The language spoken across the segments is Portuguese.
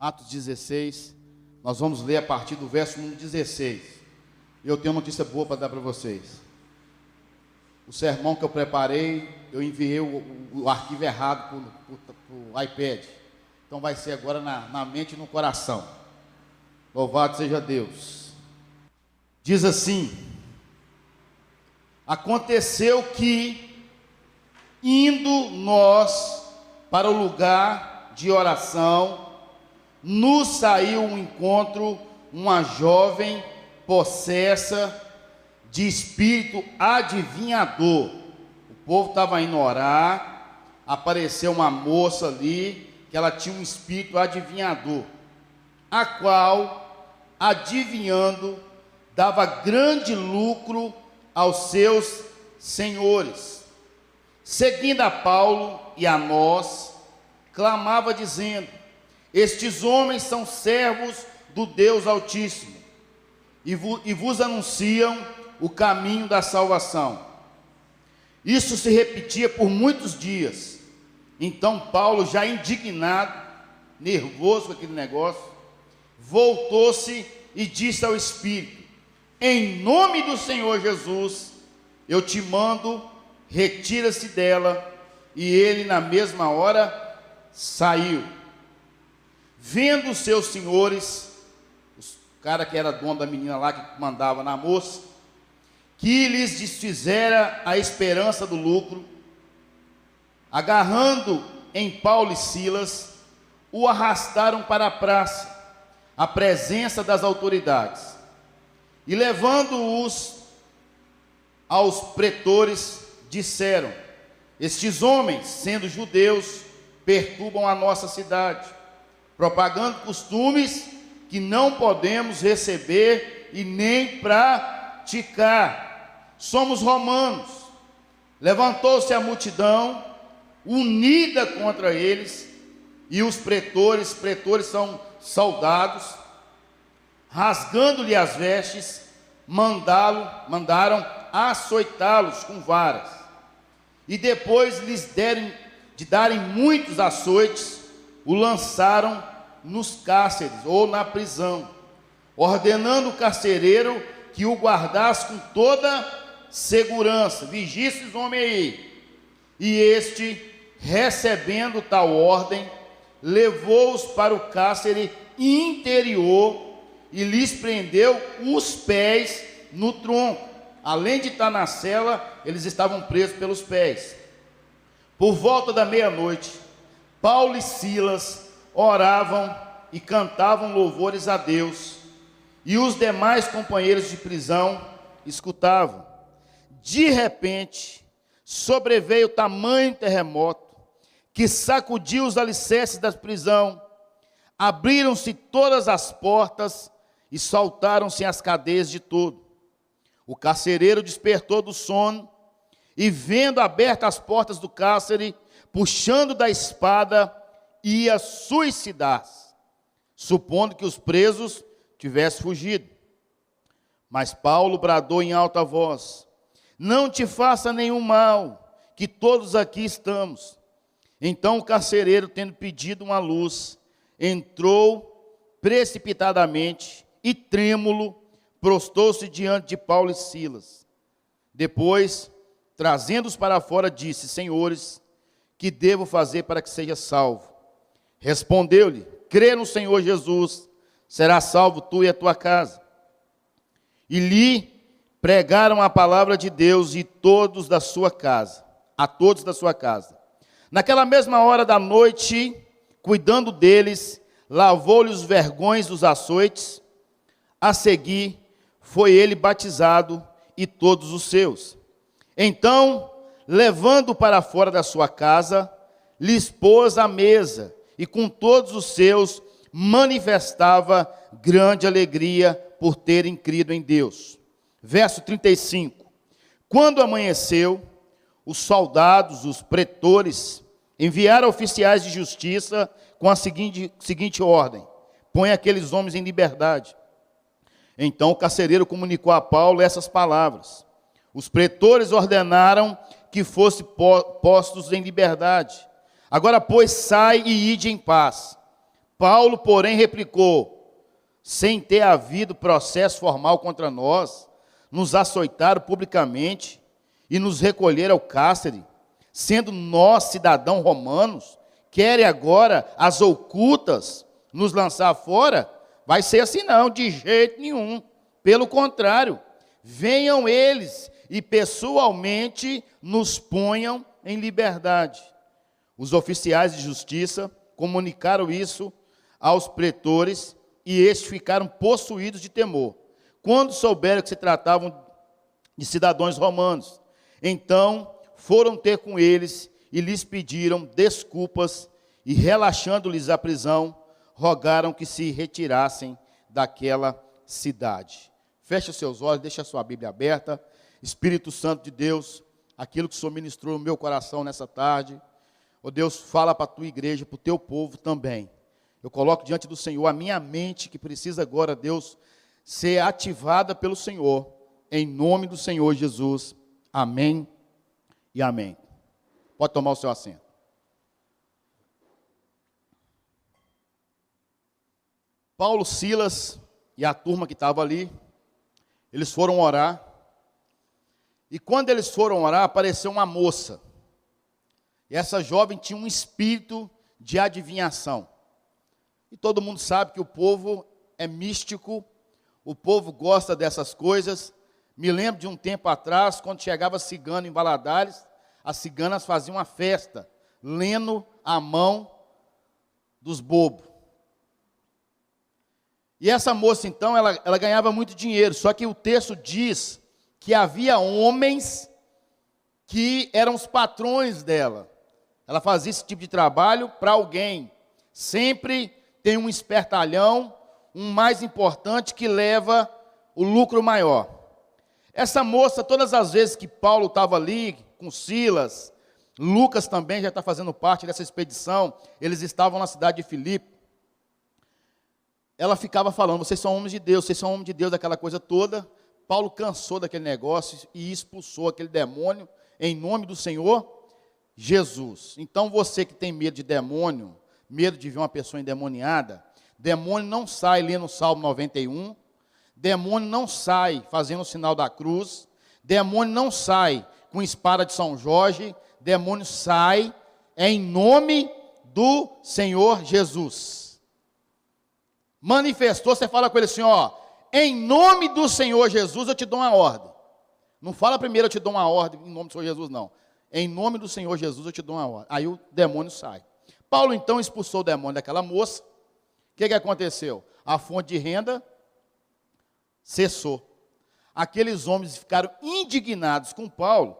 Atos 16, nós vamos ler a partir do verso número 16. Eu tenho uma notícia boa para dar para vocês. O sermão que eu preparei, eu enviei o arquivo errado para o iPad. Então vai ser agora na mente e no coração. Louvado seja Deus. Diz assim: aconteceu que, indo nós para o lugar de oração, nos saiu um encontro uma jovem possessa de espírito adivinhador. O povo estava indo orar, apareceu uma moça ali, que ela tinha um espírito adivinhador, a qual, adivinhando, dava grande lucro aos seus senhores. Seguindo a Paulo e a nós, clamava dizendo: estes homens são servos do Deus Altíssimo, e vos anunciam o caminho da salvação. Isso se repetia por muitos dias. Então Paulo, já indignado, nervoso com aquele negócio, voltou-se e disse ao Espírito: em nome do Senhor Jesus, eu te mando, retira-se dela. E ele na mesma hora saiu. Vendo os seus senhores, o cara que era dono da menina lá, que mandava na moça, que lhes desfizera a esperança do lucro, agarrando em Paulo e Silas, o arrastaram para a praça, à presença das autoridades, e levando-os aos pretores, disseram: estes homens, sendo judeus, perturbam a nossa cidade, propagando costumes que não podemos receber e nem praticar. Somos romanos. Levantou-se a multidão, unida contra eles, e os pretores são soldados, rasgando-lhe as vestes, mandaram açoitá-los com varas. E depois de darem muitos açoites, o lançaram nos cárceres ou na prisão, ordenando o carcereiro que o guardasse com toda segurança. Vigie esses homens aí. E este, recebendo tal ordem, levou-os para o cárcere interior e lhes prendeu os pés no tronco. Além de estar na cela, eles estavam presos pelos pés. Por volta da meia-noite, Paulo e Silas oravam e cantavam louvores a Deus, e os demais companheiros de prisão escutavam. De repente, sobreveio tamanho terremoto, que sacudiu os alicerces da prisão, abriram-se todas as portas e saltaram-se as cadeias de todo. O carcereiro despertou do sono, e vendo abertas as portas do cárcere, puxando da espada, ia suicidar-se, supondo que os presos tivessem fugido. Mas Paulo bradou em alta voz: não te faça nenhum mal, que todos aqui estamos. Então o carcereiro, tendo pedido uma luz, entrou precipitadamente e, trêmulo, prostou-se diante de Paulo e Silas. Depois, trazendo-os para fora, disse: senhores, que devo fazer para que seja salvo? Respondeu-lhe: crê no Senhor Jesus, será salvo tu e a tua casa. E lhe pregaram a palavra de Deus e todos da sua casa, a todos da sua casa. Naquela mesma hora da noite, cuidando deles, lavou-lhe os vergões dos açoites. A seguir, foi ele batizado e todos os seus. Então, levando para fora da sua casa, lhes pôs a mesa, e com todos os seus manifestava grande alegria por terem crido em Deus. Verso 35. Quando amanheceu, os soldados, os pretores, enviaram oficiais de justiça com a seguinte ordem: põe aqueles homens em liberdade. Então o carcereiro comunicou a Paulo essas palavras. Os pretores ordenaram que fossem postos em liberdade. Agora, pois, sai e ide em paz. Paulo, porém, replicou: sem ter havido processo formal contra nós, nos açoitaram publicamente e nos recolheram ao cárcere, sendo nós cidadãos romanos, querem agora as ocultas nos lançar fora? Vai ser assim não, de jeito nenhum. Pelo contrário, venham eles e pessoalmente nos ponham em liberdade. Os oficiais de justiça comunicaram isso aos pretores e estes ficaram possuídos de temor, quando souberam que se tratavam de cidadãos romanos. Então foram ter com eles e lhes pediram desculpas e, relaxando-lhes a prisão, rogaram que se retirassem daquela cidade. Feche os seus olhos, deixe a sua Bíblia aberta. Espírito Santo de Deus, aquilo que o Senhor ministrou no meu coração nessa tarde, ó Deus, fala para a tua igreja, para o teu povo também. Eu coloco diante do Senhor a minha mente, que precisa agora, Deus, ser ativada pelo Senhor, em nome do Senhor Jesus. Amém e amém. Pode tomar o seu assento. Paulo, Silas e a turma que estava ali, eles foram orar. E quando eles foram orar, apareceu uma moça. E essa jovem tinha um espírito de adivinhação. E todo mundo sabe que o povo é místico, o povo gosta dessas coisas. Me lembro de um tempo atrás, quando chegava cigano em Valadares, as ciganas faziam uma festa, lendo a mão dos bobos. E essa moça, então, ela ganhava muito dinheiro, só que o texto diz que havia homens que eram os patrões dela. Ela fazia esse tipo de trabalho para alguém. Sempre tem um espertalhão, um mais importante que leva o lucro maior. Essa moça, todas as vezes que Paulo estava ali, com Silas, Lucas também já está fazendo parte dessa expedição, eles estavam na cidade de Filipe, ela ficava falando: vocês são homens de Deus, vocês são homens de Deus, aquela coisa toda. Paulo cansou daquele negócio e expulsou aquele demônio em nome do Senhor Jesus. Então você que tem medo de demônio, medo de ver uma pessoa endemoniada, demônio não sai lendo o Salmo 91, demônio não sai fazendo o sinal da cruz, demônio não sai com espada de São Jorge, demônio sai em nome do Senhor Jesus. Manifestou, você fala com ele assim, ó, em nome do Senhor Jesus eu te dou uma ordem. Não fala primeiro eu te dou uma ordem em nome do Senhor Jesus, não. Em nome do Senhor Jesus eu te dou uma ordem. Aí o demônio sai. Paulo então expulsou o demônio daquela moça. O que aconteceu? A fonte de renda cessou. Aqueles homens ficaram indignados com Paulo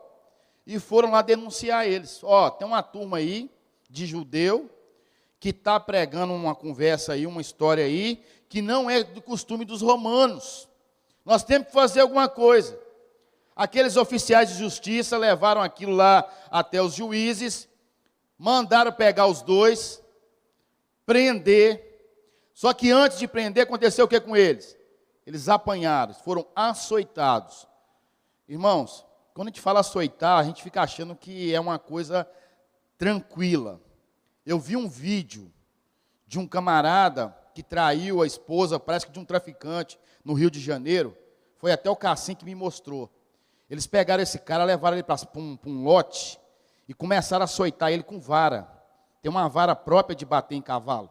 e foram lá denunciar eles. Ó, tem uma turma aí de judeu que está pregando uma conversa aí, uma história aí, que não é do costume dos romanos. Nós temos que fazer alguma coisa. Aqueles oficiais de justiça levaram aquilo lá até os juízes, mandaram pegar os dois, prender. Só que antes de prender, aconteceu o que com eles? Eles apanharam, foram açoitados. Irmãos, quando a gente fala açoitar, a gente fica achando que é uma coisa tranquila. Eu vi um vídeo de um camarada que traiu a esposa, parece que de um traficante, no Rio de Janeiro. Foi até o Cassim que me mostrou. Eles pegaram esse cara, levaram ele para um lote e começaram a açoitar ele com vara. Tem uma vara própria de bater em cavalo.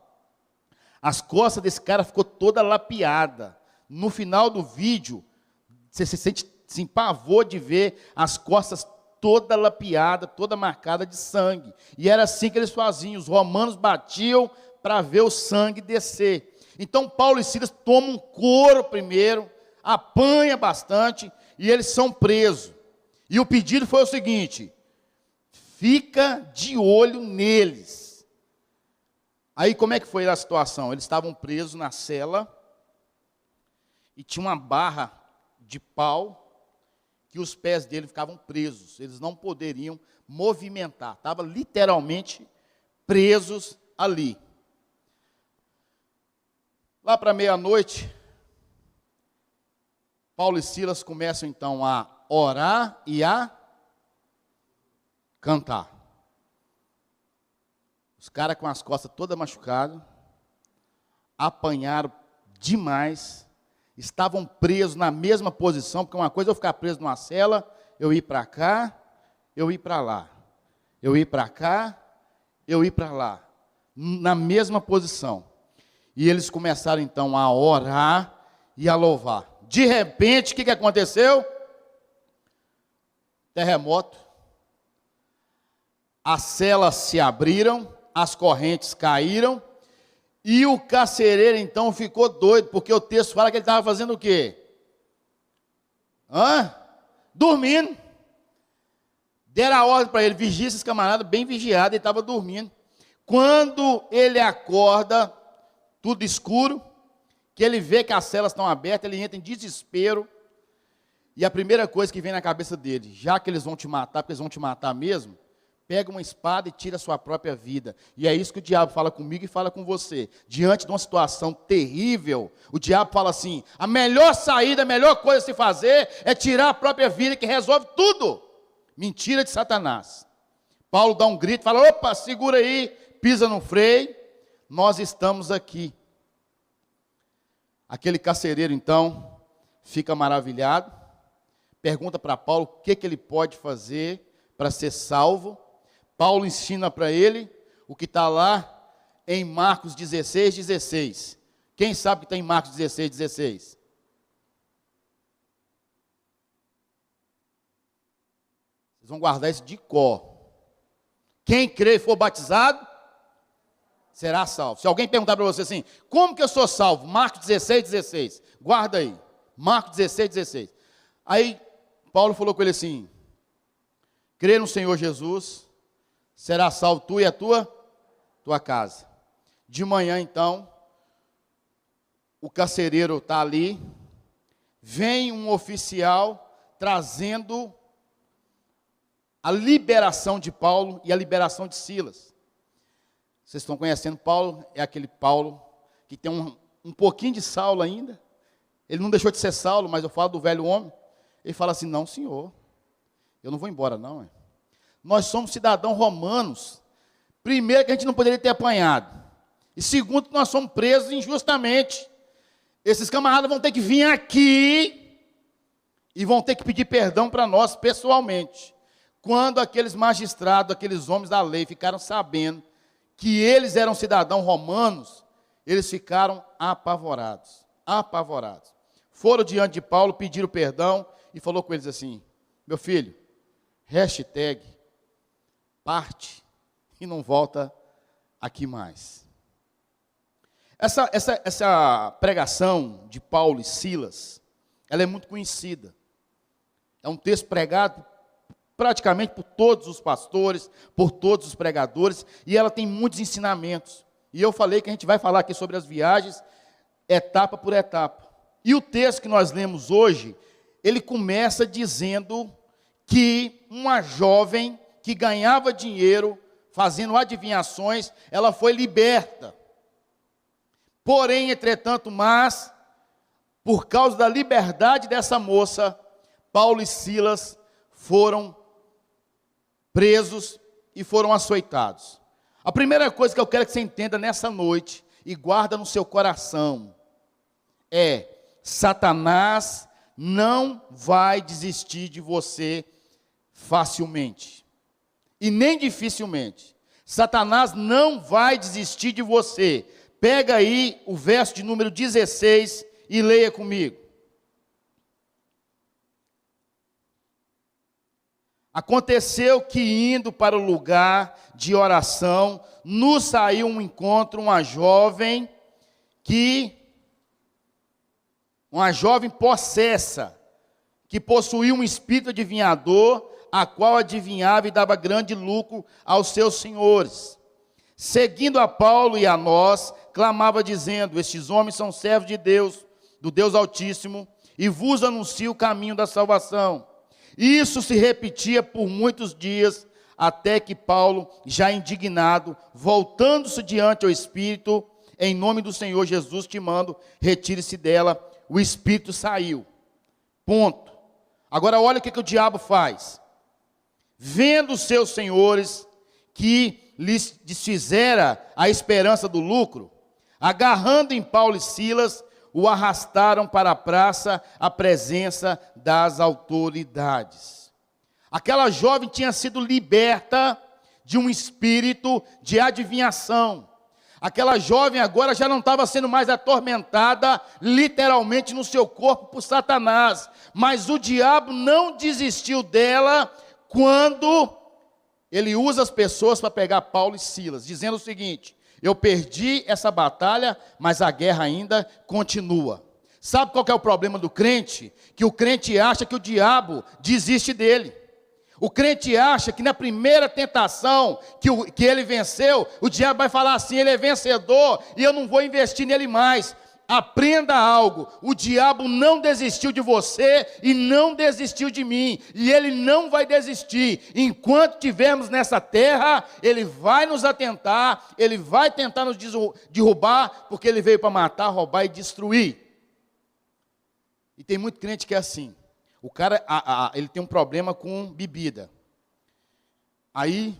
As costas desse cara ficou toda lapiada. No final do vídeo, você se sente assim, pavor de ver as costas toda lapiada, toda marcada de sangue. E era assim que eles faziam. Os romanos batiam para ver o sangue descer. Então Paulo e Silas tomam um couro primeiro, apanha bastante e eles são presos. E o pedido foi o seguinte: fica de olho neles. Aí como é que foi a situação? Eles estavam presos na cela e tinha uma barra de pau que os pés dele ficavam presos, eles não poderiam movimentar, estavam literalmente presos ali. Lá para meia-noite, Paulo e Silas começam então a orar e a cantar. Os caras com as costas todas machucadas, apanharam demais, estavam presos na mesma posição, porque uma coisa é eu ficar preso numa cela, eu ir para cá, eu ir para lá, eu ir para cá, eu ir para lá, na mesma posição. E eles começaram então a orar e a louvar. De repente, o que aconteceu? Terremoto. As celas se abriram, as correntes caíram, e o carcereiro então ficou doido, porque o texto fala que ele estava fazendo o quê? Dormindo. Deram a ordem para ele, vigia esses camaradas, bem vigiado, ele estava dormindo. Quando ele acorda, tudo escuro, que ele vê que as celas estão abertas, ele entra em desespero, e a primeira coisa que vem na cabeça dele, já que eles vão te matar, porque eles vão te matar mesmo, pega uma espada e tira a sua própria vida. E é isso que o diabo fala comigo e fala com você. Diante de uma situação terrível, o diabo fala assim, a melhor saída, a melhor coisa a se fazer é tirar a própria vida, que resolve tudo. Mentira de Satanás. Paulo dá um grito, fala, opa, segura aí, pisa no freio, nós estamos aqui. Aquele carcereiro então, fica maravilhado, pergunta para Paulo o que ele pode fazer para ser salvo. Paulo ensina para ele o que está lá em Marcos 16, 16. Quem sabe o que está em Marcos 16, 16? Vocês vão guardar isso de cor. Quem crê e for batizado, será salvo. Se alguém perguntar para você assim, como que eu sou salvo? Marcos 16, 16. Guarda aí. Marcos 16, 16. Aí, Paulo falou com ele assim, crê no Senhor Jesus, será salvo tu e a tua casa. De manhã, então, o carcereiro está ali, vem um oficial trazendo a liberação de Paulo e a liberação de Silas. Vocês estão conhecendo Paulo, é aquele Paulo que tem um pouquinho de Saulo ainda. Ele não deixou de ser Saulo, mas eu falo do velho homem. Ele fala assim, não senhor, eu não vou embora não. Nós somos cidadãos romanos. Primeiro que a gente não poderia ter apanhado. E segundo que nós somos presos injustamente. Esses camaradas vão ter que vir aqui e vão ter que pedir perdão para nós pessoalmente. Quando aqueles magistrados, aqueles homens da lei ficaram sabendo que eles eram cidadãos romanos, eles ficaram apavorados. Apavorados. Foram diante de Paulo, pediram perdão e falou com eles assim, meu filho, hashtag parte e não volta aqui mais. Essa pregação de Paulo e Silas, ela é muito conhecida. É um texto pregado praticamente por todos os pastores, por todos os pregadores, e ela tem muitos ensinamentos. E eu falei que a gente vai falar aqui sobre as viagens, etapa por etapa. E o texto que nós lemos hoje, ele começa dizendo que uma jovem que ganhava dinheiro fazendo adivinhações, ela foi liberta. Porém, entretanto, mas, por causa da liberdade dessa moça, Paulo e Silas foram presos e foram açoitados. A primeira coisa que eu quero que você entenda nessa noite, e guarda no seu coração, é, Satanás não vai desistir de você facilmente. E nem dificilmente. Satanás não vai desistir de você. Pega aí o verso de número 16 e leia comigo. Aconteceu que indo para o lugar de oração, nos saiu um encontro, uma jovem possessa, que possuía um espírito adivinhador, a qual adivinhava e dava grande lucro aos seus senhores. Seguindo a Paulo e a nós, clamava dizendo, estes homens são servos de Deus, do Deus Altíssimo, e vos anuncio o caminho da salvação. Isso se repetia por muitos dias, até que Paulo, já indignado, voltando-se diante ao Espírito, em nome do Senhor Jesus te mando, retire-se dela, o Espírito saiu. Ponto. Agora olha o que o diabo faz. Vendo os seus senhores que lhes desfizera a esperança do lucro, Agarrando em Paulo e Silas, o arrastaram para a praça, à presença das autoridades. Aquela jovem tinha sido liberta de um espírito de adivinhação. Aquela jovem agora já não estava sendo mais atormentada, literalmente no seu corpo, por Satanás. Mas o diabo não desistiu dela quando ele usa as pessoas para pegar Paulo e Silas, dizendo o seguinte: eu perdi essa batalha, mas a guerra ainda continua. Sabe qual que é o problema do crente? Que o crente acha que o diabo desiste dele. O crente acha que na primeira tentação que ele venceu, o diabo vai falar assim: ele é vencedor e eu não vou investir nele mais. Aprenda algo: o diabo não desistiu de você e não desistiu de mim, e ele não vai desistir. Enquanto estivermos nessa terra, ele vai nos atentar, ele vai tentar nos derrubar, porque ele veio para matar, roubar e destruir. E tem muito crente que é assim. O cara, ele tem um problema com bebida. Aí,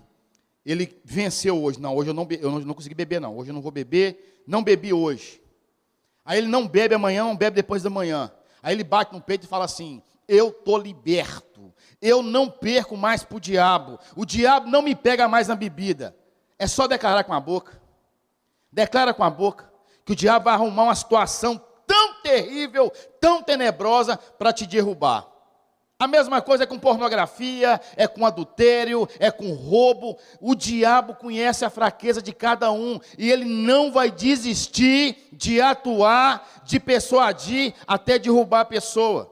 ele venceu hoje. Não, hoje eu não consegui beber não. Hoje eu não vou beber, não bebi hoje. Aí ele não bebe amanhã, não bebe depois da manhã. Aí ele bate no peito e fala assim: eu estou liberto. Eu não perco mais para o diabo. O diabo não me pega mais na bebida. É só declarar com a boca. Declara com a boca que o diabo vai arrumar uma situação tão terrível, tão tenebrosa para te derrubar. A mesma coisa é com pornografia, é com adultério, é com roubo. O diabo conhece a fraqueza de cada um e ele não vai desistir de atuar, de persuadir, até derrubar a pessoa.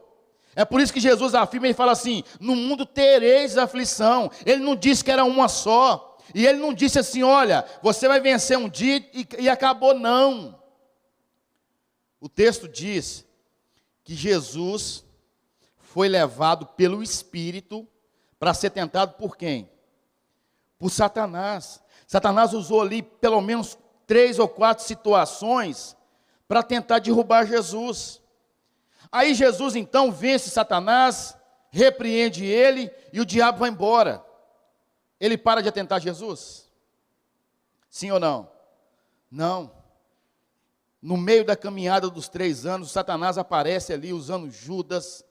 É por isso que Jesus afirma e fala assim: no mundo tereis aflição. Ele não disse que era uma só. E ele não disse assim: olha, você vai vencer um dia e acabou, não. O texto diz que Jesus foi levado pelo Espírito para ser tentado por quem? Por Satanás. Satanás usou ali pelo menos 3 ou 4 situações para tentar derrubar Jesus. Aí Jesus então vence Satanás, repreende ele e o diabo vai embora. Ele para de atentar Jesus? Sim ou não? Não. No meio da caminhada dos 3 anos, Satanás aparece ali usando Judas,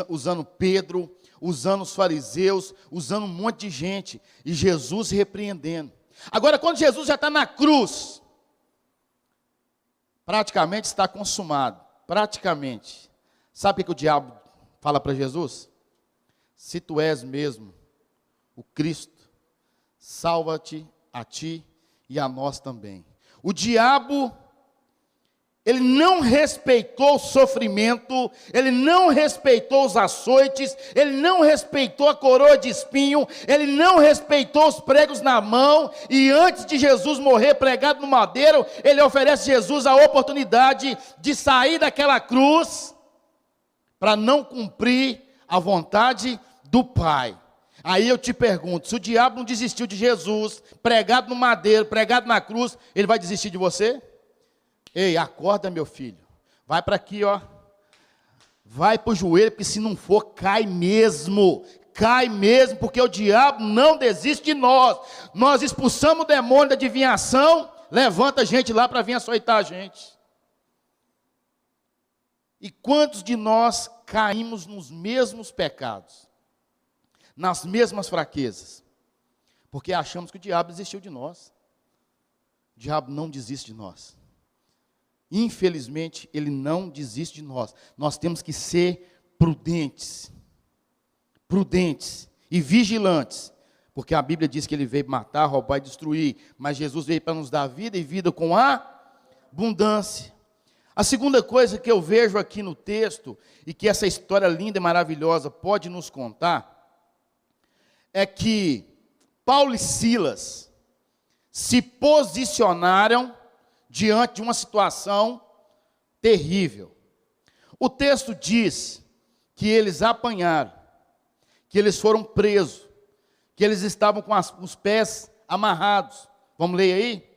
usando Pedro, usando os fariseus, usando um monte de gente, e Jesus repreendendo. Agora, quando Jesus já está na cruz, praticamente está consumado, praticamente. Sabe o que o diabo fala para Jesus? Se tu és mesmo o Cristo, salva-te a ti e a nós também. O diabo, ele não respeitou o sofrimento, ele não respeitou os açoites, ele não respeitou a coroa de espinho, ele não respeitou os pregos na mão, e antes de Jesus morrer pregado no madeiro, ele oferece a Jesus a oportunidade de sair daquela cruz, para não cumprir a vontade do Pai. Aí eu te pergunto, se o diabo não desistiu de Jesus, pregado no madeiro, pregado na cruz, ele vai desistir de você? Ei, acorda, meu filho. Vai para aqui, ó. Vai para o joelho, porque se não for, cai mesmo. Cai mesmo, porque o diabo não desiste de nós. Nós expulsamos o demônio da adivinhação, levanta a gente lá para vir açoitar a gente. E quantos de nós caímos nos mesmos pecados? Nas mesmas fraquezas? Porque achamos que o diabo desistiu de nós. O diabo não desiste de nós. Infelizmente, ele não desiste de nós. Nós temos que ser prudentes e vigilantes, porque a Bíblia diz que ele veio matar, roubar e destruir, mas Jesus veio para nos dar vida e vida com abundância. A segunda coisa que eu vejo aqui no texto, e que essa história linda e maravilhosa pode nos contar, é que Paulo e Silas se posicionaram diante de uma situação terrível. O texto diz que eles apanharam, que eles foram presos, que eles estavam com os pés amarrados. Vamos ler aí?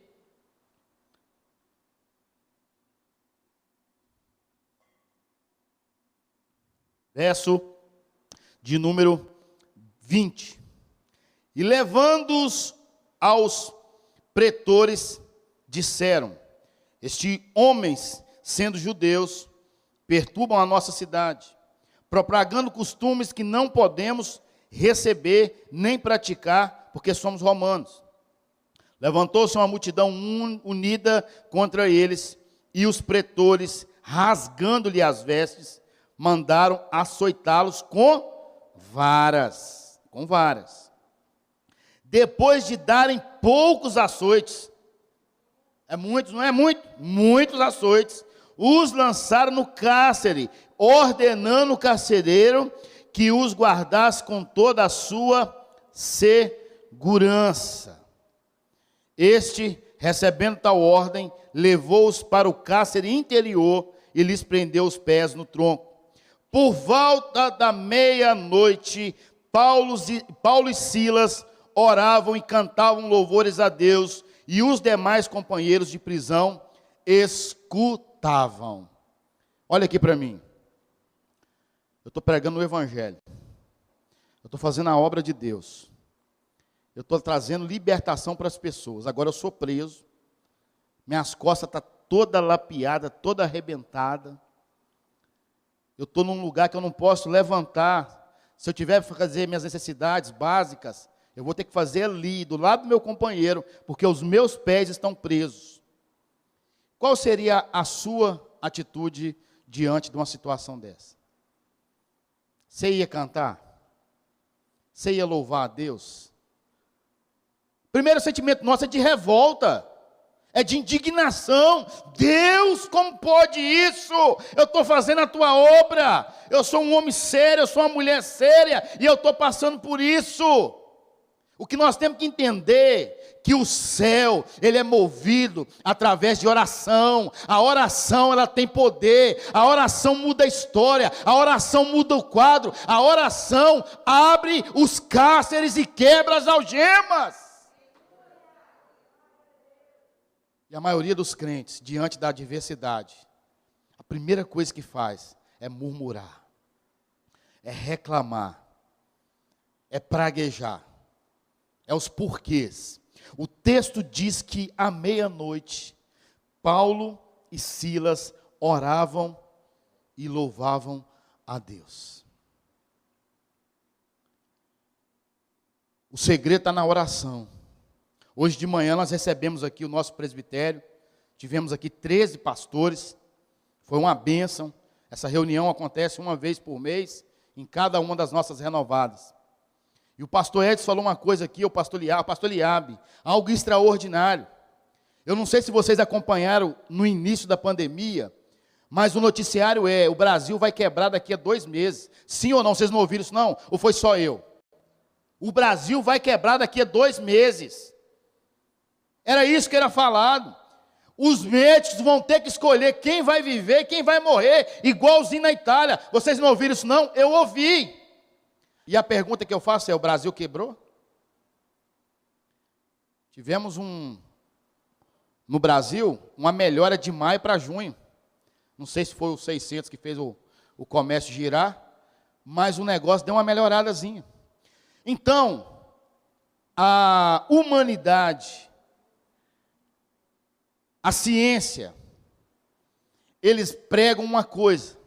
Verso de número 20. E levando-os aos pretores, disseram: Estes homens, sendo judeus, perturbam a nossa cidade, propagando costumes que não podemos receber nem praticar, porque somos romanos. Levantou-se uma multidão unida contra eles, e os pretores, rasgando-lhe as vestes, mandaram açoitá-los com varas. Com varas. Depois de darem poucos açoites, é muitos, não é muito? Muitos açoites, os lançaram no cárcere, ordenando o carcereiro que os guardasse com toda a sua segurança. Este, recebendo tal ordem, levou-os para o cárcere interior e lhes prendeu os pés no tronco. Por volta da meia-noite, Paulo e Silas oravam e cantavam louvores a Deus, e os demais companheiros de prisão escutavam. Olha aqui para mim. Eu estou pregando o Evangelho. Eu estou fazendo a obra de Deus. Eu estou trazendo libertação para as pessoas. Agora eu sou preso. Minhas costas estão toda lapiada, toda arrebentada. Eu estou num lugar que eu não posso levantar. Se eu tiver que fazer minhas necessidades básicas, eu vou ter que fazer ali, do lado do meu companheiro, porque os meus pés estão presos. Qual seria a sua atitude diante de uma situação dessa? Você ia cantar? Você ia louvar a Deus? Primeiro sentimento nosso é de revolta. É de indignação. Deus, como pode isso? Eu estou fazendo a tua obra. Eu sou um homem sério, eu sou uma mulher séria, e eu estou passando por isso. O que nós temos que entender, que o céu, ele é movido através de oração. A oração, ela tem poder. A oração muda a história. A oração muda o quadro. A oração abre os cárceres e quebra as algemas. E a maioria dos crentes, diante da adversidade, a primeira coisa que faz é murmurar, é reclamar, é praguejar, é os porquês. O texto diz que à meia-noite, Paulo e Silas oravam e louvavam a Deus. O segredo está na oração. Hoje de manhã nós recebemos aqui o nosso presbitério, tivemos aqui 13 pastores, foi uma bênção. Essa reunião acontece uma vez por mês, em cada uma das nossas renovadas. E o pastor Edson falou uma coisa aqui, o pastor Liabe, algo extraordinário. Eu não sei se vocês acompanharam no início da pandemia, mas o noticiário o Brasil vai quebrar daqui a 2 meses. Sim ou não? Vocês não ouviram isso não? Ou foi só eu? O Brasil vai quebrar daqui a 2 meses. Era isso que era falado. Os médicos vão ter que escolher quem vai viver, quem vai morrer, igualzinho na Itália. Vocês não ouviram isso não? Eu ouvi. E a pergunta que eu faço é, o Brasil quebrou? Tivemos no Brasil, uma melhora de maio para junho. Não sei se foi o 600 que fez o comércio girar, mas o negócio deu uma melhoradazinha. Então, a humanidade, a ciência, eles pregam uma coisa,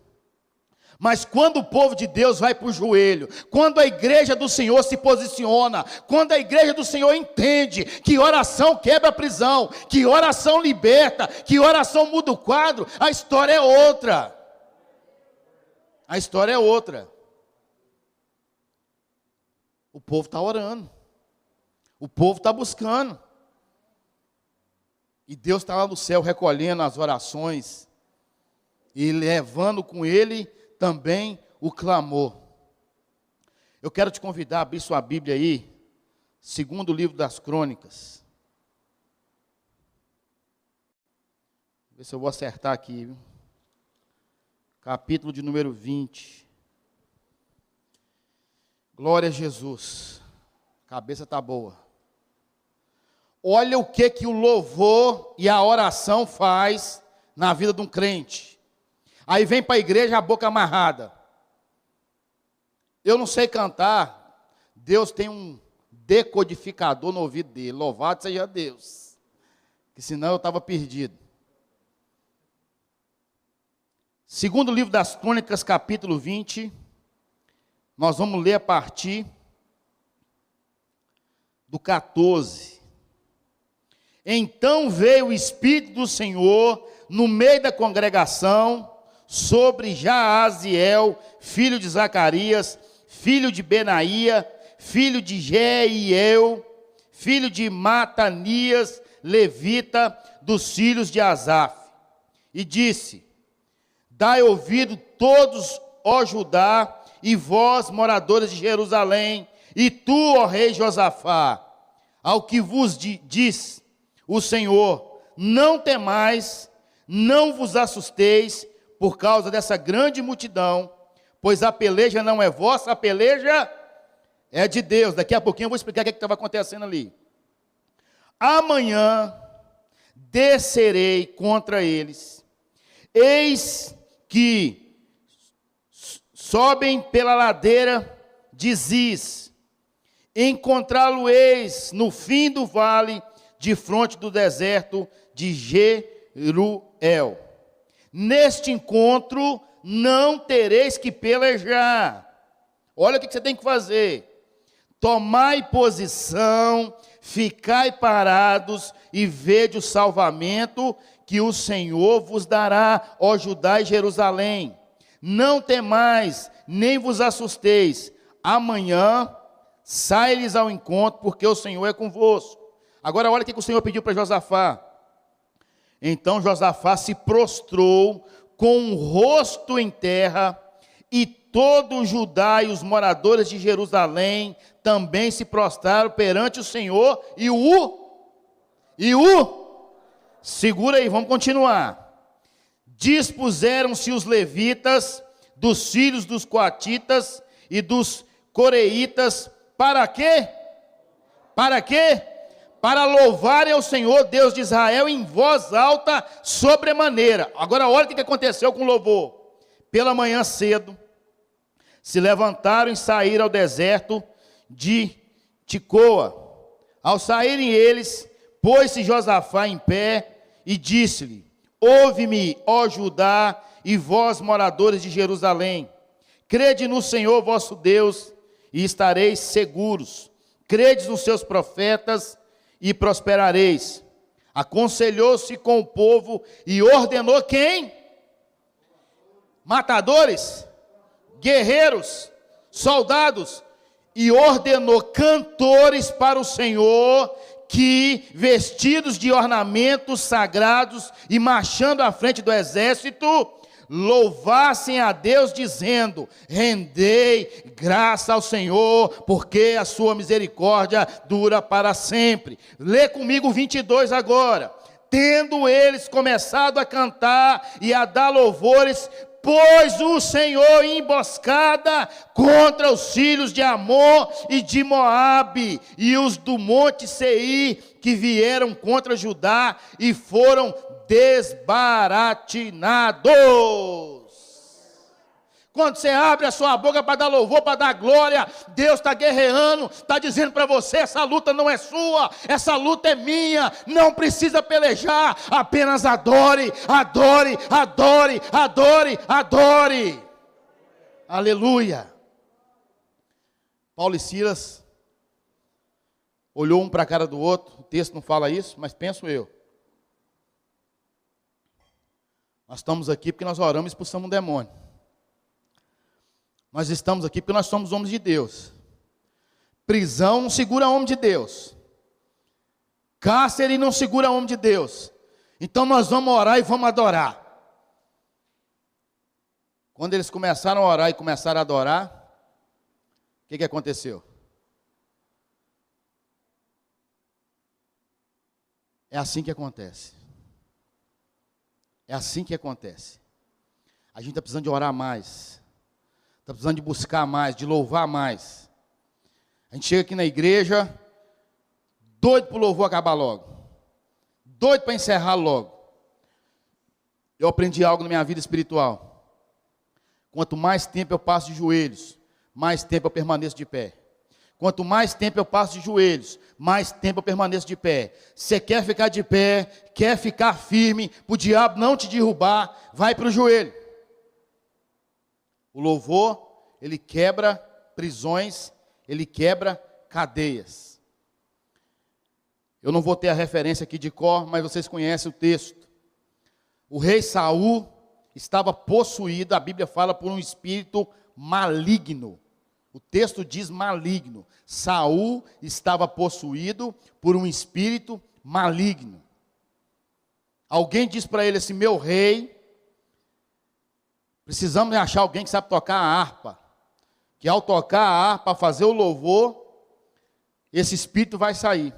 mas quando o povo de Deus vai para o joelho, quando a igreja do Senhor se posiciona, quando a igreja do Senhor entende que oração quebra a prisão, que oração liberta, que oração muda o quadro, a história é outra. A história é outra. O povo está orando, o povo está buscando. E Deus está lá no céu recolhendo as orações e levando com ele também o clamor. Eu quero te convidar a abrir sua Bíblia aí, segundo livro das Crônicas. Vou ver se eu vou acertar aqui, viu? Capítulo de número 20. Glória a Jesus. A cabeça está boa. Olha o que o louvor e a oração faz na vida de um crente. Aí vem para a igreja a boca amarrada. Eu não sei cantar. Deus tem um decodificador no ouvido dele. Louvado seja Deus. Que senão eu estava perdido. Segundo livro das Crônicas, capítulo 20, nós vamos ler a partir do 14. Então veio o Espírito do Senhor no meio da congregação sobre Jaaziel, filho de Zacarias, filho de Benaía, filho de Jeiel, filho de Matanias, levita, dos filhos de Asaf, e disse: dai ouvido todos, ó Judá, e vós, moradores de Jerusalém, e tu, ó rei Josafá, ao que vos diz o Senhor: não temais, não vos assusteis por causa dessa grande multidão, pois a peleja não é vossa, a peleja é de Deus. Daqui a pouquinho eu vou explicar o que estava acontecendo ali. Amanhã descerei contra eles, eis que sobem pela ladeira de Ziz, encontrá-lo-eis no fim do vale, de fronte do deserto de Jeruel. Neste encontro não tereis que pelejar. Olha o que você tem que fazer: tomai posição, ficai parados e vede o salvamento que o Senhor vos dará, ó Judá e Jerusalém. Não temais, nem vos assusteis. Amanhã sai-lhes ao encontro, porque o Senhor é convosco. Agora olha o que o Senhor pediu para Josafá. Então Josafá se prostrou com o rosto em terra, e todo o Judá e os moradores de Jerusalém também se prostraram perante o Senhor, segura aí, vamos continuar. Dispuseram-se os levitas, dos filhos dos coatitas e dos coreitas, para quê? Para quê? Para louvarem ao Senhor, Deus de Israel, em voz alta, sobremaneira. Agora olha o que aconteceu com o louvor. Pela manhã cedo, se levantaram e saíram ao deserto de Ticoa. Ao saírem eles, pôs-se Josafá em pé e disse-lhe: ouve-me, ó Judá, e vós, moradores de Jerusalém. Crede no Senhor vosso Deus, e estareis seguros. Credes nos seus profetas, e prosperareis. Aconselhou-se com o povo e ordenou quem? Matadores, guerreiros, soldados, e ordenou cantores para o Senhor, que, vestidos de ornamentos sagrados e marchando à frente do exército, louvassem a Deus, dizendo: rendei graça ao Senhor, porque a sua misericórdia dura para sempre. Lê comigo 22 agora. Tendo eles começado a cantar e a dar louvores, pôs o Senhor em emboscada contra os filhos de Amon e de Moabe, e os do monte Seir, que vieram contra Judá, e foram desbaratinados. Quando você abre a sua boca para dar louvor, para dar glória, Deus está guerreando, está dizendo para você: essa luta não é sua, essa luta é minha, não precisa pelejar, apenas adore, adore, adore, adore, adore. Aleluia. Paulo e Silas olhou um para a cara do outro, o texto não fala isso, mas penso eu. Nós estamos aqui porque nós oramos e expulsamos um demônio. Nós estamos aqui porque nós somos homens de Deus. Prisão não segura homem de Deus. Cárcere não segura homem de Deus. Então nós vamos orar e vamos adorar. Quando eles começaram a orar e começaram a adorar, o que aconteceu? É assim que acontece. É assim que acontece. A gente está precisando de orar mais. Está precisando de buscar mais, de louvar mais. A gente chega aqui na igreja, doido para o louvor acabar logo. Doido para encerrar logo. Eu aprendi algo na minha vida espiritual. Quanto mais tempo eu passo de joelhos, mais tempo eu permaneço de pé. Quanto mais tempo eu passo de joelhos, mais tempo eu permaneço de pé. Você quer ficar de pé, quer ficar firme, para o diabo não te derrubar, vai para o joelho. O louvor, ele quebra prisões, ele quebra cadeias. Eu não vou ter a referência aqui de cor, mas vocês conhecem o texto. O rei Saul estava possuído, a Bíblia fala, por um espírito maligno. O texto diz maligno. Saul estava possuído por um espírito maligno. Alguém diz para ele assim: meu rei, precisamos achar alguém que sabe tocar a harpa. Que ao tocar a harpa, fazer o louvor, esse espírito vai sair.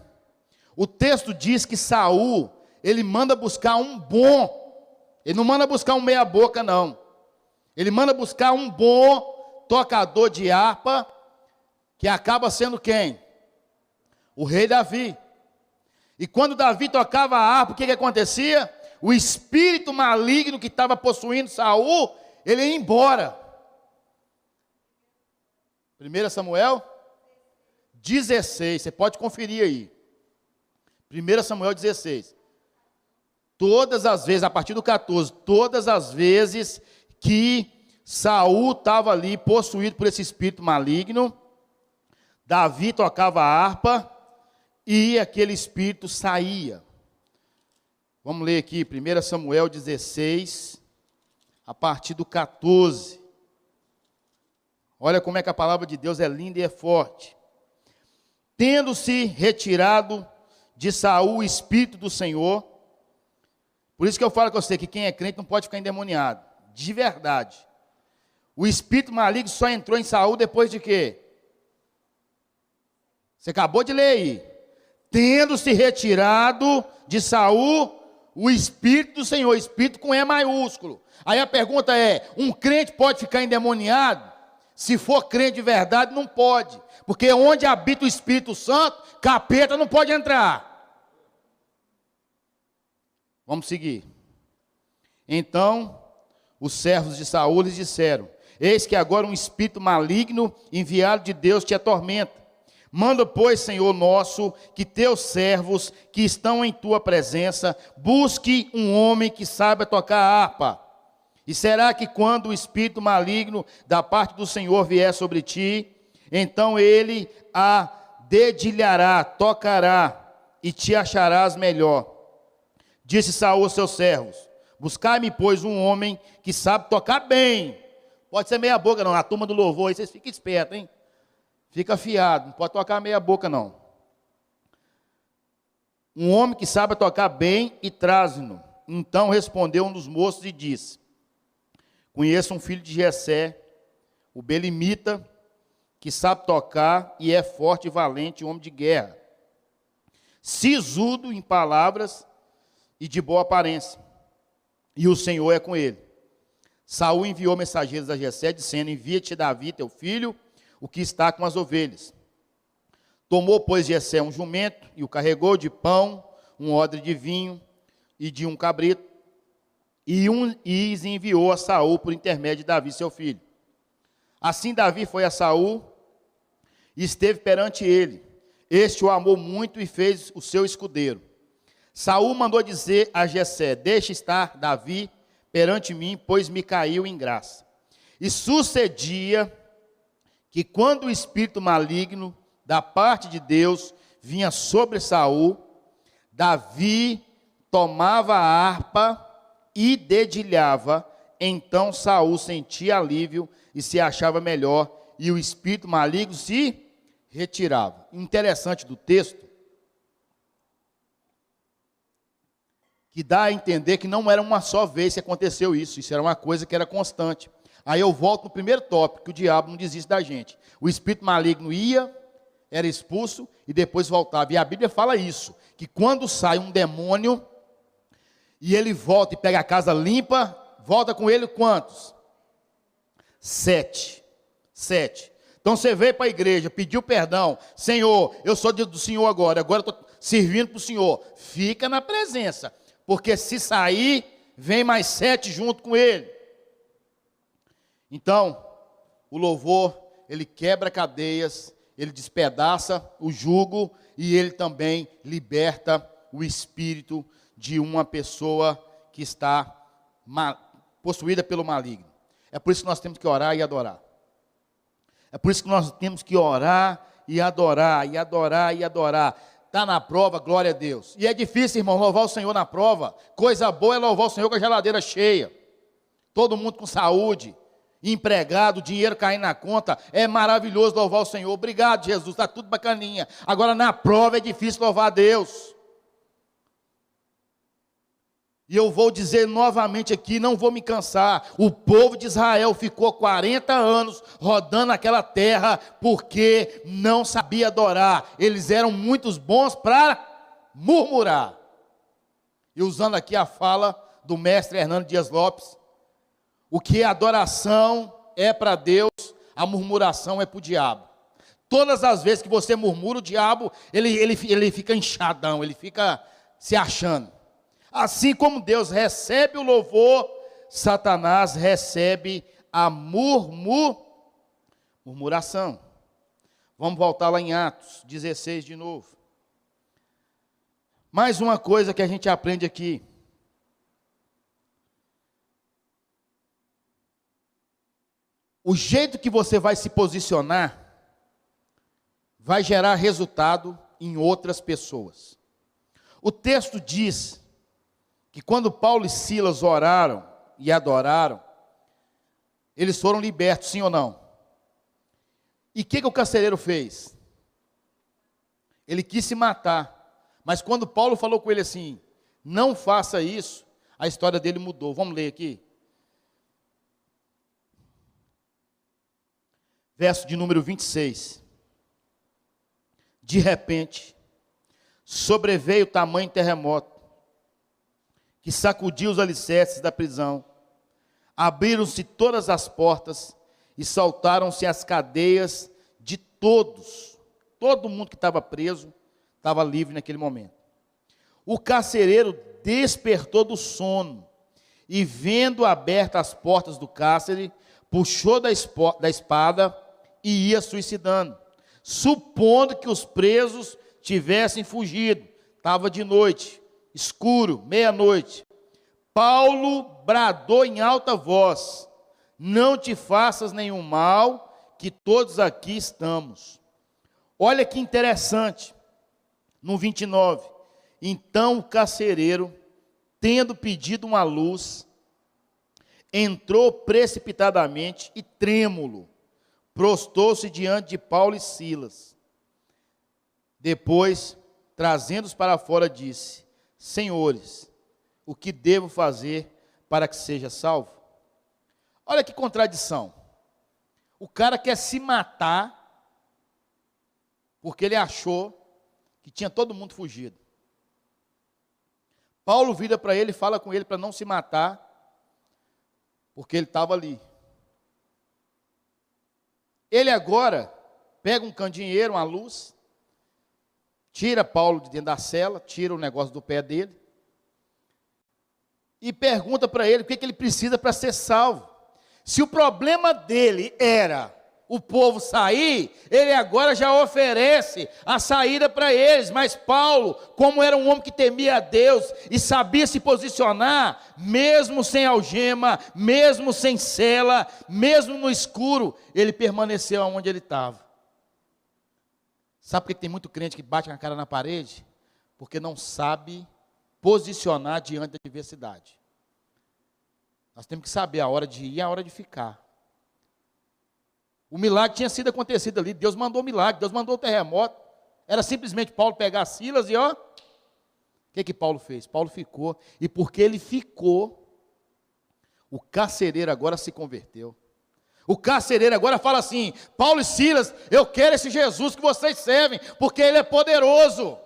O texto diz que Saul, ele manda buscar um bom. Ele não manda buscar um meia boca, não. Ele manda buscar um bom tocador de harpa, que acaba sendo quem? O rei Davi. E quando Davi tocava a harpa, o que acontecia? O espírito maligno que estava possuindo Saul, ele ia embora. 1 Samuel 16, você pode conferir aí. 1 Samuel 16. Todas as vezes, a partir do 14, todas as vezes que Saul estava ali possuído por esse espírito maligno, Davi tocava a harpa e aquele espírito saía. Vamos ler aqui 1 Samuel 16, a partir do 14. Olha como é que a palavra de Deus é linda e é forte. Tendo-se retirado de Saul o espírito do Senhor, por isso que eu falo com você que quem é crente não pode ficar endemoniado, de verdade. O espírito maligno só entrou em Saul depois de quê? Você acabou de ler aí. Tendo-se retirado de Saul o espírito do Senhor, espírito com E maiúsculo. Aí a pergunta é: um crente pode ficar endemoniado? Se for crente de verdade, não pode. Porque onde habita o Espírito Santo, capeta não pode entrar. Vamos seguir. Então, os servos de Saul lhes disseram: eis que agora um espírito maligno enviado de Deus te atormenta. Manda, pois, Senhor nosso, que teus servos que estão em tua presença busque um homem que saiba tocar a harpa. E será que quando o espírito maligno da parte do Senhor vier sobre ti, então ele a dedilhará, tocará e te acharás melhor. Disse Saul aos seus servos: buscai-me, pois, um homem que sabe tocar bem. Pode ser meia boca não, a turma do louvor, aí vocês fiquem espertos, hein? Fica afiado, não pode tocar meia boca não. Um homem que sabe tocar bem e traze-no. Então respondeu um dos moços e disse: conheço um filho de Jessé, o belimita, que sabe tocar e é forte e valente, homem de guerra, sisudo em palavras e de boa aparência, e o Senhor é com ele. Saul enviou mensageiros a Jessé, dizendo: envia-te Davi, teu filho, o que está com as ovelhas. Tomou, pois, Jessé um jumento e o carregou de pão, um odre de vinho e de um cabrito, e os enviou a Saul por intermédio de Davi, seu filho. Assim Davi foi a Saul e esteve perante ele. Este o amou muito e fez o seu escudeiro. Saul mandou dizer a Jessé: deixe estar Davi perante mim, pois me caiu em graça. E sucedia que quando o espírito maligno da parte de Deus vinha sobre Saul, Davi tomava a harpa e dedilhava. Então Saul sentia alívio e se achava melhor, e o espírito maligno se retirava. Interessante do texto, que dá a entender que não era uma só vez que aconteceu isso era uma coisa que era constante. Aí eu volto no primeiro tópico, que o diabo não desiste da gente. O espírito maligno ia, era expulso e depois voltava. E a Bíblia fala isso, que quando sai um demônio e ele volta e pega a casa limpa, volta com ele quantos? 7. Então você veio para a igreja, pediu perdão: Senhor, eu sou do Senhor agora eu estou servindo para o Senhor. Fica na presença, porque se sair, vem mais 7 junto com ele. Então, o louvor, ele quebra cadeias, ele despedaça o jugo e ele também liberta o espírito de uma pessoa que está possuída pelo maligno. É por isso que nós temos que orar e adorar. É por isso que nós temos que orar e adorar, e adorar, e adorar. Está na prova, glória a Deus. E é difícil, irmão, louvar o Senhor na prova. Coisa boa é louvar o Senhor com a geladeira cheia. Todo mundo com saúde, empregado, dinheiro caindo na conta. É maravilhoso louvar o Senhor. Obrigado, Jesus, está tudo bacaninha. Agora na prova é difícil louvar a Deus. E eu vou dizer novamente aqui, não vou me cansar. O povo de Israel ficou 40 anos rodando aquela terra porque não sabia adorar. Eles eram muito bons para murmurar. E usando aqui a fala do mestre Hernando Dias Lopes, o que a adoração é para Deus, a murmuração é para o diabo. Todas as vezes que você murmura, o diabo, ele fica inchadão, ele fica se achando. Assim como Deus recebe o louvor, Satanás recebe a murmuração. Vamos voltar lá em Atos 16 de novo. Mais uma coisa que a gente aprende aqui. O jeito que você vai se posicionar vai gerar resultado em outras pessoas. O texto diz que quando Paulo e Silas oraram e adoraram, eles foram libertos, sim ou não? E o que o carcereiro fez? Ele quis se matar, mas quando Paulo falou com ele assim, não faça isso, a história dele mudou. Vamos ler aqui. Verso de número 26. De repente, sobreveio tamanho terremoto, que sacudiu os alicerces da prisão. Abriram-se todas as portas e saltaram-se as cadeias de todos. Todo mundo que estava preso estava livre naquele momento. O carcereiro despertou do sono e, vendo abertas as portas do cárcere, puxou da espada e ia suicidando, supondo que os presos tivessem fugido. Estava de noite, escuro, meia-noite. Paulo bradou em alta voz: não te faças nenhum mal, que todos aqui estamos. Olha que interessante, no 29. Então o carcereiro, tendo pedido uma luz, entrou precipitadamente e trêmulo, prostou-se diante de Paulo e Silas. Depois, trazendo-os para fora, disse: Senhores, o que devo fazer para que seja salvo? Olha que contradição. O cara quer se matar porque ele achou que tinha todo mundo fugido. Paulo vira para ele e fala com ele para não se matar, porque ele estava ali. Ele agora pega um candeeiro, uma luz, tira Paulo de dentro da cela, tira o negócio do pé dele, e pergunta para ele o que ele precisa para ser salvo. Se o problema dele era o povo sair, ele agora já oferece a saída para eles. Mas Paulo, como era um homem que temia a Deus e sabia se posicionar, mesmo sem algema, mesmo sem cela, mesmo no escuro, ele permaneceu onde ele estava. Sabe por que tem muito crente que bate com a cara na parede? Porque não sabe posicionar diante da adversidade. Nós temos que saber a hora de ir e a hora de ficar. O milagre tinha sido acontecido ali, Deus mandou o milagre, Deus mandou o terremoto. Era simplesmente Paulo pegar Silas e o que Paulo fez? Paulo ficou, e porque ele ficou, o carcereiro agora se converteu. O carcereiro agora fala assim: Paulo e Silas, eu quero esse Jesus que vocês servem, porque ele é poderoso.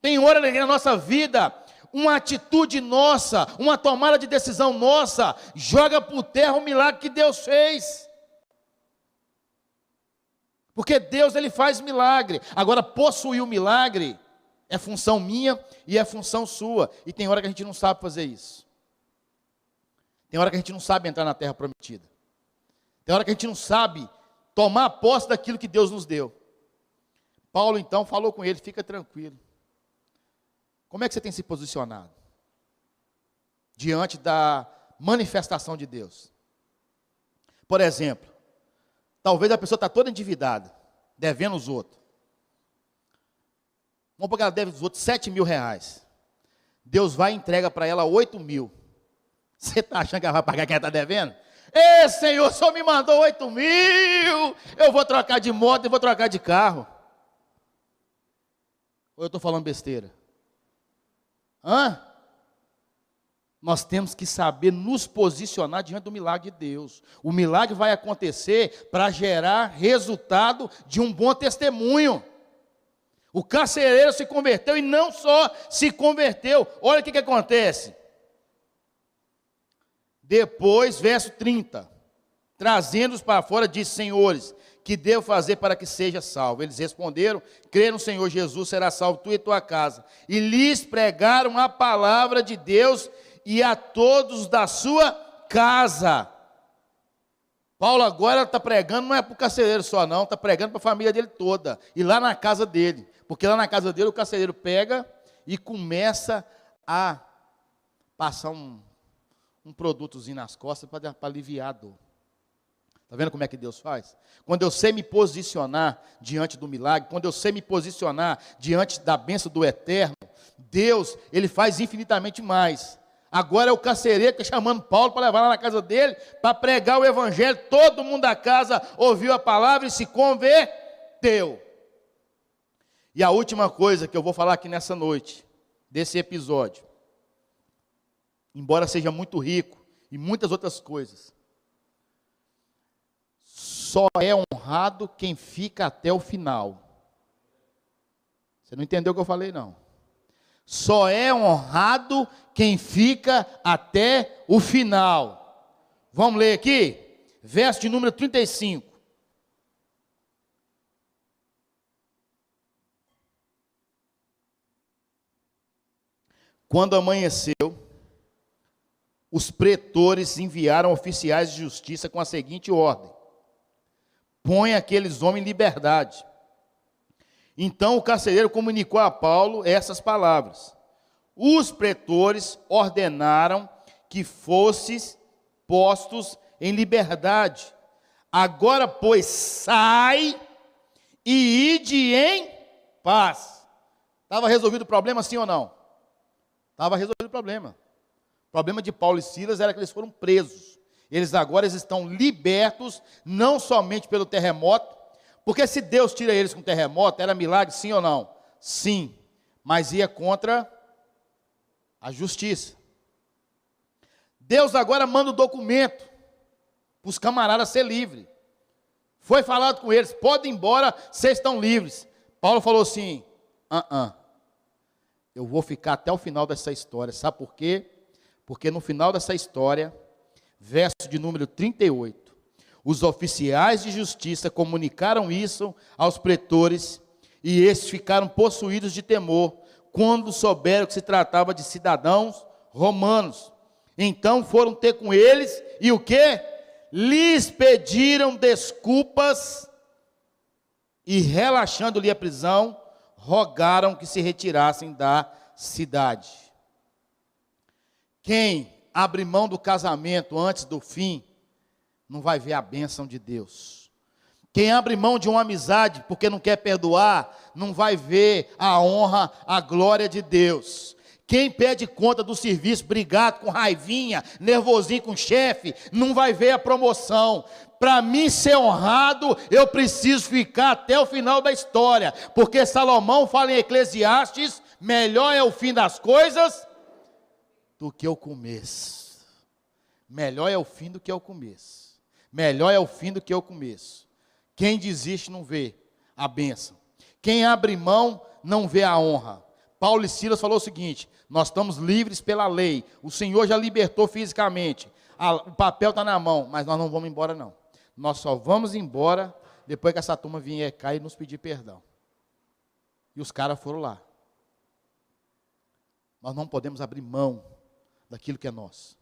Tem hora na nossa vida, uma atitude nossa, uma tomada de decisão nossa, joga por terra o milagre que Deus fez. Porque Deus, ele faz milagre. Agora, possuir o milagre é função minha e é função sua. E tem hora que a gente não sabe fazer isso. Tem hora que a gente não sabe entrar na terra prometida. Tem hora que a gente não sabe tomar posse daquilo que Deus nos deu. Paulo, então, falou com ele: fica tranquilo. Como é que você tem se posicionado diante da manifestação de Deus. Por exemplo, talvez a pessoa está toda endividada, devendo os outros. Vamos pegar, ela deve os outros 7 mil reais. Deus vai e entrega para ela 8 mil. Você está achando que ela vai pagar quem está devendo? Ei, Senhor, o Senhor me mandou 8 mil. Eu vou trocar de moto e vou trocar de carro. Ou eu estou falando besteira? Hã? Nós temos que saber nos posicionar diante do milagre de Deus. O milagre vai acontecer para gerar resultado de um bom testemunho. O carcereiro se converteu e não só se converteu. Olha o que acontece. Depois, verso 30. Trazendo-os para fora, disse: Senhores, que devo fazer para que seja salvo? Eles responderam: crê no Senhor Jesus, será salvo tu e tua casa. E lhes pregaram a palavra de Deus e a todos da sua casa. Paulo agora está pregando, não é para o carcereiro só não, está pregando para a família dele toda. E lá na casa dele, porque lá na casa dele o carcereiro pega e começa a passar um produtozinho nas costas para aliviar a dor. Está vendo como é que Deus faz? Quando eu sei me posicionar diante do milagre, quando eu sei me posicionar diante da bênção do eterno, Deus, Ele faz infinitamente mais. Agora é o carcereiro que está chamando Paulo para levar lá na casa dele, para pregar o evangelho. Todo mundo da casa ouviu a palavra e se converteu. E a última coisa que eu vou falar aqui nessa noite, desse episódio, embora seja muito rico e muitas outras coisas, só é honrado quem fica até o final. Você não entendeu o que eu falei, não? Só é honrado quem fica até o final. Vamos ler aqui? Verso de número 35. Quando amanheceu, os pretores enviaram oficiais de justiça com a seguinte ordem: põe aqueles homens em liberdade. Então o carcereiro comunicou a Paulo essas palavras: os pretores ordenaram que fosses postos em liberdade. Agora, pois, sai e ide em paz. Estava resolvido o problema, sim ou não? Estava resolvido o problema. O problema de Paulo e Silas era que eles foram presos. Eles agora estão libertos, não somente pelo terremoto, porque se Deus tira eles com terremoto, era milagre, sim ou não? Sim, mas ia contra a justiça. Deus agora manda o documento para os camaradas ser livres. Foi falado com eles: podem ir embora, vocês estão livres. Paulo falou assim: eu vou ficar até o final dessa história. Sabe por quê? Porque no final dessa história, verso de número 38, os oficiais de justiça comunicaram isso aos pretores, e estes ficaram possuídos de temor, quando souberam que se tratava de cidadãos romanos. Então foram ter com eles, e o quê? Lhes pediram desculpas, e relaxando-lhe a prisão, rogaram que se retirassem da cidade. Quem abre mão do casamento antes do fim, não vai ver a bênção de Deus. Quem abre mão de uma amizade porque não quer perdoar, não vai ver a honra, a glória de Deus. Quem pede conta do serviço, brigado, com raivinha, nervosinho com o chefe, não vai ver a promoção. Para mim ser honrado, eu preciso ficar até o final da história, porque Salomão fala em Eclesiastes: melhor é o fim das coisas do que o começo. Melhor é o fim do que o começo. Melhor é o fim do que o começo. Quem desiste não vê a bênção. Quem abre mão não vê a honra. Paulo e Silas falou o seguinte: nós estamos livres pela lei. O Senhor já libertou fisicamente. O papel está na mão, mas nós não vamos embora não. Nós só vamos embora depois que essa turma vier cá e nos pedir perdão. E os caras foram lá. Nós não podemos abrir mão daquilo que é nosso.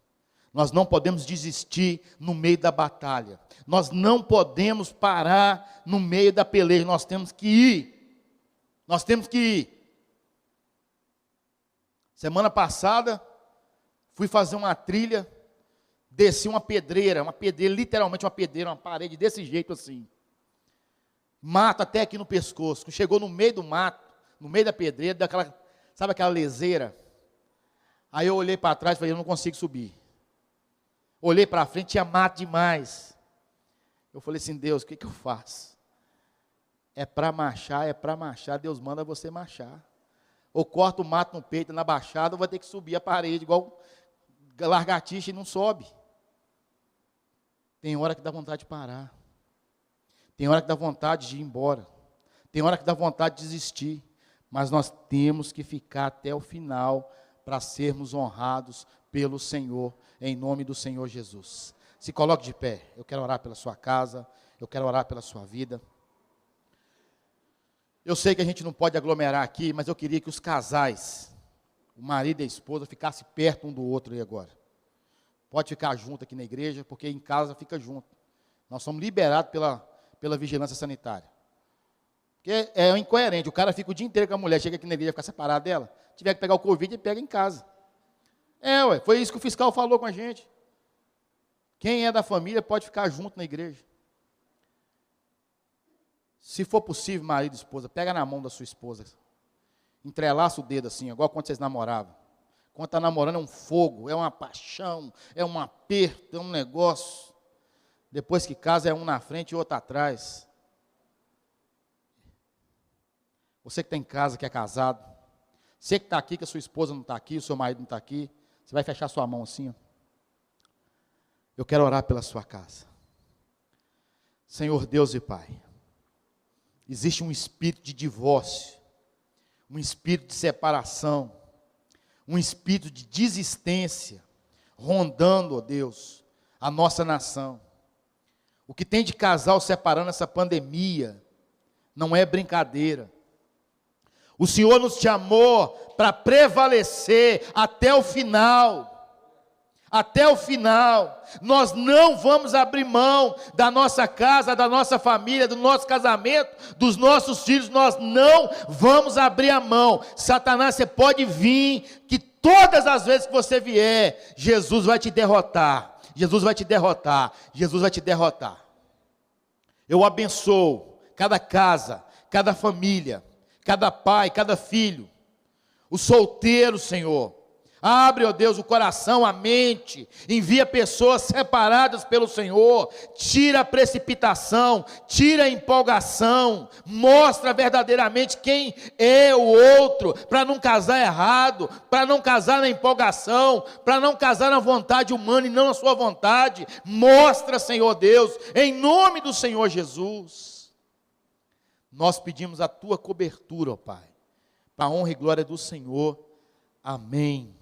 Nós não podemos desistir no meio da batalha. Nós não podemos parar no meio da peleja. Nós temos que ir. Nós temos que ir. Semana passada, fui fazer uma trilha desci uma pedreira, literalmente uma pedreira, uma parede desse jeito assim. Mato até aqui no pescoço. Chegou no meio do mato, no meio da pedreira, daquela, sabe aquela leseira? Aí eu olhei para trás e falei, eu não consigo subir. Olhei para frente, tinha mato demais. Eu falei assim, Deus, o que eu faço? É para marchar, Deus manda você marchar. Ou corta o mato no peito, na baixada, ou vai ter que subir a parede, igual largatixa e não sobe. Tem hora que dá vontade de parar. Tem hora que dá vontade de ir embora. Tem hora que dá vontade de desistir. Mas nós temos que ficar até o final para sermos honrados pelo Senhor, em nome do Senhor Jesus. Se coloque de pé. Eu quero orar pela sua casa, eu quero orar pela sua vida. Eu sei que a gente não pode aglomerar aqui, mas eu queria que os casais, o marido e a esposa, ficassem perto um do outro aí agora. Pode ficar junto aqui na igreja, porque em casa fica junto. Nós somos liberados pela vigilância sanitária. Porque é incoerente, o cara fica o dia inteiro com a mulher, chega aqui na igreja e fica separado dela, tiver que pegar o Covid, ele pega em casa. Foi isso que o fiscal falou com a gente. Quem é da família pode ficar junto na igreja. Se for possível, marido e esposa, pega na mão da sua esposa, entrelaça o dedo assim, igual quando vocês namoravam. Quando está namorando é um fogo, é uma paixão, é um aperto, é um negócio. Depois que casa é um na frente e outro atrás. Você que está em casa, que é casado, você que está aqui, que a sua esposa não está aqui, o seu marido não está aqui, você vai fechar sua mão assim, ó. Eu quero orar pela sua casa. Senhor Deus e Pai, existe um espírito de divórcio, um espírito de separação, um espírito de desistência, rondando, ó Deus, a nossa nação. O que tem de casal separando essa pandemia, não é brincadeira. O Senhor nos chamou para prevalecer até o final. Até o final. Nós não vamos abrir mão da nossa casa, da nossa família, do nosso casamento, dos nossos filhos. Nós não vamos abrir a mão. Satanás, você pode vir, que todas as vezes que você vier, Jesus vai te derrotar. Jesus vai te derrotar. Jesus vai te derrotar. Eu abençoo cada casa, cada família, cada pai, cada filho, o solteiro, Senhor. Abre, ó Deus, o coração, a mente, envia pessoas separadas pelo Senhor, tira a precipitação, tira a empolgação, mostra verdadeiramente quem é o outro, para não casar errado, para não casar na empolgação, para não casar na vontade humana e não na sua vontade. Mostra, Senhor Deus, em nome do Senhor Jesus. Nós pedimos a tua cobertura, ó Pai, para a honra e glória do Senhor. Amém.